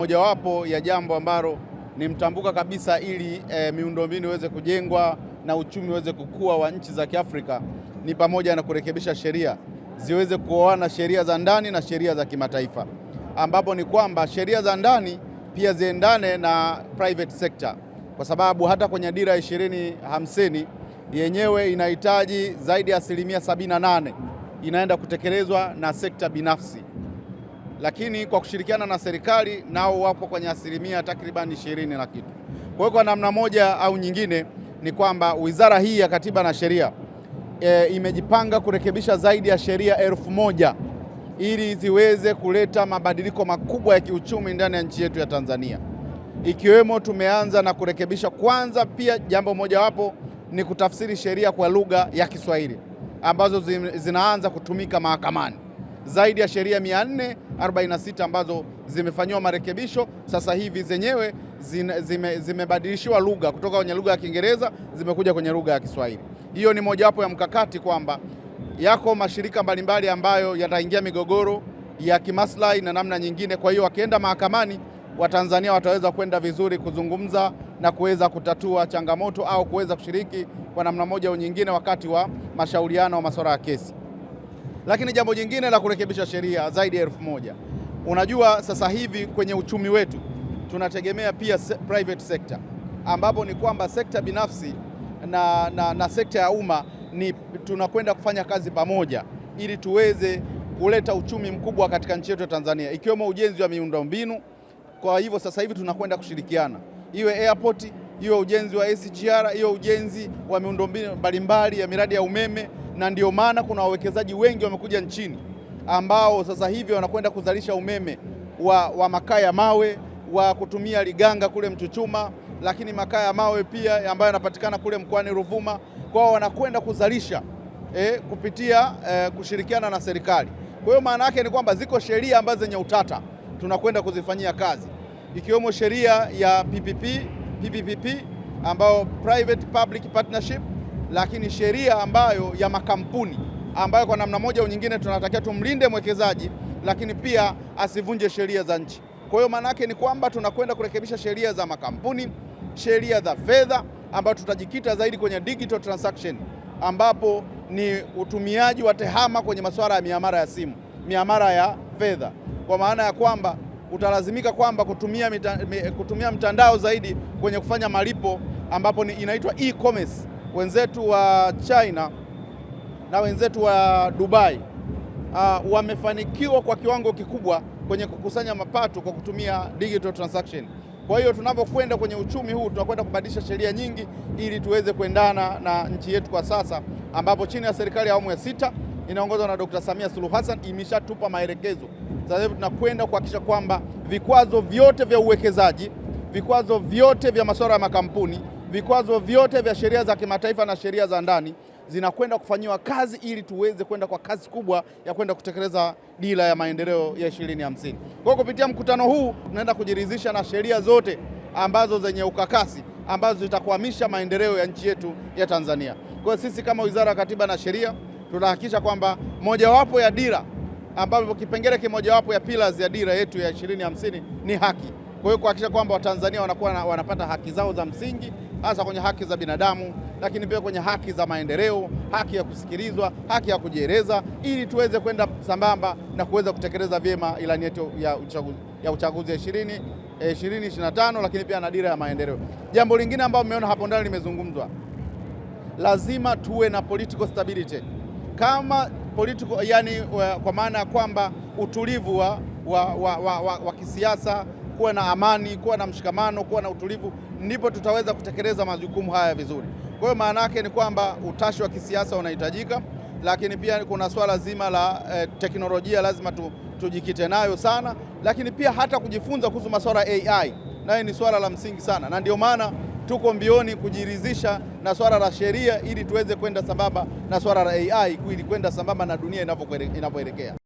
Mojawapo ya jambo ambalo ni mtambuka kabisa ili miundombinu iweze kujengwa na uchumi uweze kukua wa nchi za Kiafrika ni pamoja na kurekebisha sheria ziweze kuoana, sheria za ndani na sheria za kimataifa, ambapo ni kwamba sheria za ndani pia ziendane na private sector, kwa sababu hata kwenye dira 2050 yenyewe inahitaji zaidi ya 78% inaenda kutekelezwa na sekta binafsi, lakini kwa kushirikiana na serikali nao wapo kwenye asilimia takriban 20 na kitu. Kwa hiyo kwa namna moja au nyingine ni kwamba wizara hii ya Katiba na Sheria imejipanga kurekebisha zaidi ya sheria 1000 ili ziweze kuleta mabadiliko makubwa ya kiuchumi ndani ya nchi yetu ya Tanzania. Ikiwemo tumeanza na kurekebisha kwanza, pia jambo mojawapo ni kutafsiri sheria kwa lugha ya Kiswahili ambazo zinaanza kutumika mahakamani. Zaidi ya sheria 446 ambazo zimefanyiwa marekebisho sasa hivi zenyewe zimebadilishiwa lugha kutoka kwenye lugha ya Kiingereza zimekuja kwenye lugha ya Kiswahili. Hiyo ni mojawapo ya mkakati kwamba yako mashirika mbalimbali ambayo yataingia migogoro ya kimaslahi na namna nyingine. Kwa hiyo wakienda mahakamani, Watanzania wataweza kwenda vizuri kuzungumza na kuweza kutatua changamoto au kuweza kushiriki kwa namna moja au nyingine wakati wa mashauriano wa masuala ya kesi. Lakini jambo jingine la kurekebisha sheria zaidi ya 1000. Unajua sasa hivi kwenye uchumi wetu tunategemea pia private sector, ambapo ni kwamba sekta binafsi na sekta ya umma ni tunakwenda kufanya kazi pamoja ili tuweze kuleta uchumi mkubwa katika nchi yetu ya Tanzania, ikiwemo ujenzi wa miundombinu. Kwa hivyo sasa hivi tunakwenda kushirikiana, iwe airport, iwe ujenzi wa SGR, iwe ujenzi wa miundombinu mbalimbali ya miradi ya umeme, na ndio maana kuna wawekezaji wengi wamekuja nchini ambao sasa hivi wanakwenda kuzalisha umeme wa makaa ya mawe wa kutumia Liganga kule Mchuchuma, lakini makaa ya mawe pia ambayo yanapatikana kule mkoani Ruvuma, kwao wanakwenda kuzalisha kupitia kushirikiana na serikali. Kwa hiyo maana yake ni kwamba ziko sheria ambazo zenye utata tunakwenda kuzifanyia kazi, ikiwemo sheria ya PPP ambayo private public partnership, lakini sheria ambayo ya makampuni ambayo kwa namna moja au nyingine tunatakiwa tumlinde mwekezaji, lakini pia asivunje sheria za nchi. Kwa hiyo maana yake ni kwamba tunakwenda kurekebisha sheria za makampuni, sheria za fedha, ambayo tutajikita zaidi kwenye digital transaction, ambapo ni utumiaji wa tehama kwenye masuala ya miamala ya simu, miamala ya fedha, kwa maana ya kwamba utalazimika kwamba kutumia mtandao zaidi kwenye kufanya malipo, ambapo inaitwa e-commerce. Wenzetu wa China na wenzetu wa Dubai wamefanikiwa kwa kiwango kikubwa kwenye kukusanya mapato kwa kutumia digital transaction. Kwa hiyo tunapokwenda kwenye uchumi huu tunakwenda kubadilisha sheria nyingi ili tuweze kuendana na nchi yetu kwa sasa, ambapo chini ya serikali ya awamu ya 6 inaongozwa na Dr. Samia Suluhu Hassan imeshatupa maelekezo. Sasa hivi tunakwenda kuhakikisha kwamba vikwazo vyote vya uwekezaji, vikwazo vyote vya masuala ya makampuni, vikwazo vyote vya sheria za kimataifa na sheria za ndani zinakwenda kufanyiwa kazi ili tuweze kwenda kwa kazi kubwa ya kwenda kutekeleza dira ya maendeleo ya 2050. Kwa kupitia mkutano huu tunaenda kujiridhisha na sheria zote ambazo zenye ukakasi ambazo zitakwamisha maendeleo ya nchi yetu ya Tanzania. Kwa sisi kama Wizara ya Katiba na Sheria tunahakikisha kwamba mojawapo ya dira ambapo kipengele kimojawapo ya pillars ya dira yetu ya 2050 ni haki. Kwa hiyo kuhakikisha kwamba Watanzania wanakuwa wanapata haki zao za msingi, hasa kwenye haki za binadamu, lakini pia kwenye haki za maendeleo, haki ya kusikilizwa, haki ya kujieleza, ili tuweze kwenda sambamba na kuweza kutekeleza vyema ilani yetu ya uchaguzi 2025, lakini pia na dira ya maendeleo. Jambo lingine ambalo mmeona hapo ndani limezungumzwa, lazima tuwe na political stability. Kama political, yani kwa maana ya kwamba utulivu wa kisiasa, kuwa na amani, kuwa na mshikamano, kuwa na utulivu, ndipo tutaweza kutekeleza majukumu haya vizuri. Kwa hiyo maana yake ni kwamba utashi wa kisiasa unahitajika, lakini pia kuna swala zima la teknolojia lazima tujikite nayo sana, lakini pia hata kujifunza kuhusu masuala ya AI nayo ni swala la msingi sana, na ndio maana tuko mbioni kujiridhisha na swala la sheria ili tuweze kwenda sambamba na swala la AI ili kwenda sambamba na dunia inavyoelekea.